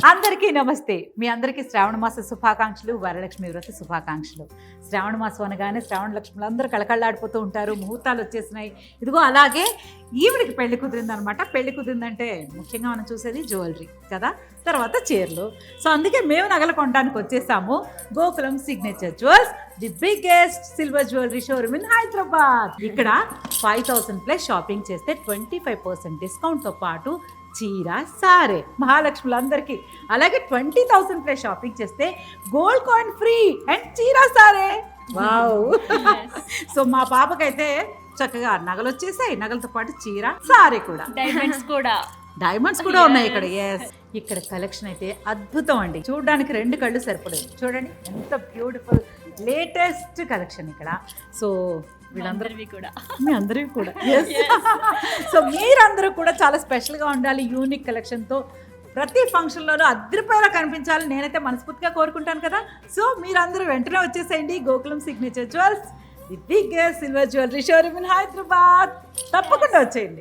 అందరికీ నమస్తే. మీ అందరికీ శ్రావణ మాస శుభాకాంక్షలు, వరలక్ష్మి వ్రత శుభాకాంక్షలు. శ్రావణ మాసం అనగానే శ్రావణ లక్ష్ములు అందరూ కళకళలాడిపోతూ ఉంటారు. ముహూర్తాలు వచ్చేసినాయి. ఇదిగో అలాగే ఈవిడికి పెళ్లి కుదిరిందనమాట. పెళ్లి కుదిరిందంటే ముఖ్యంగా మనం చూసేది జ్యువెలరీ కదా, తర్వాత చీరలు. సో అందుకే మేము నగలు కొనడానికి వచ్చేసాము. Gokulam signature jewels, the biggest silver jewellery showroom in Hyderabad. ఇక్కడ 5000 ప్లస్ షాపింగ్ చేస్తే 25% డిస్కౌంట్తో పాటు చీర సారే మహాలక్ష్ములందరికీ. అలాగే 20,000 ప్లస్ షాపింగ్ చేస్తే గోల్డ్ కాయిన్ ఫ్రీ అండ్ చీర సారే. వావ్. సో మా పాపకైతే చక్కగా నగలు వచ్చేసాయి, నగలతో పాటు చీర సారే కూడా, డైమండ్స్ కూడా ఉన్నాయి ఇక్కడ. ఎస్, ఇక్కడ కలెక్షన్ అయితే అద్భుతం అండి. చూడడానికి 2 కళ్ళు సరిపడదు. చూడండి ఎంత బ్యూటిఫుల్ లేటెస్ట్ కలెక్షన్ ఇక్కడ. సో వీళ్ళందరివి కూడా, మీ అందరివి కూడా. సో మీరందరూ కూడా చాలా స్పెషల్గా ఉండాలి. యూనిక్ కలెక్షన్తో ప్రతి ఫంక్షన్లోనూ అద్దరిపోయేలా కనిపించాలి నేనైతే మనస్ఫూర్తిగా కోరుకుంటాను కదా. సో మీరందరూ వెంటనే వచ్చేసేయండి. Gokulam signature jewels, the biggest silver jewellery showroom in Hyderabad. తప్పకుండా వచ్చేయండి.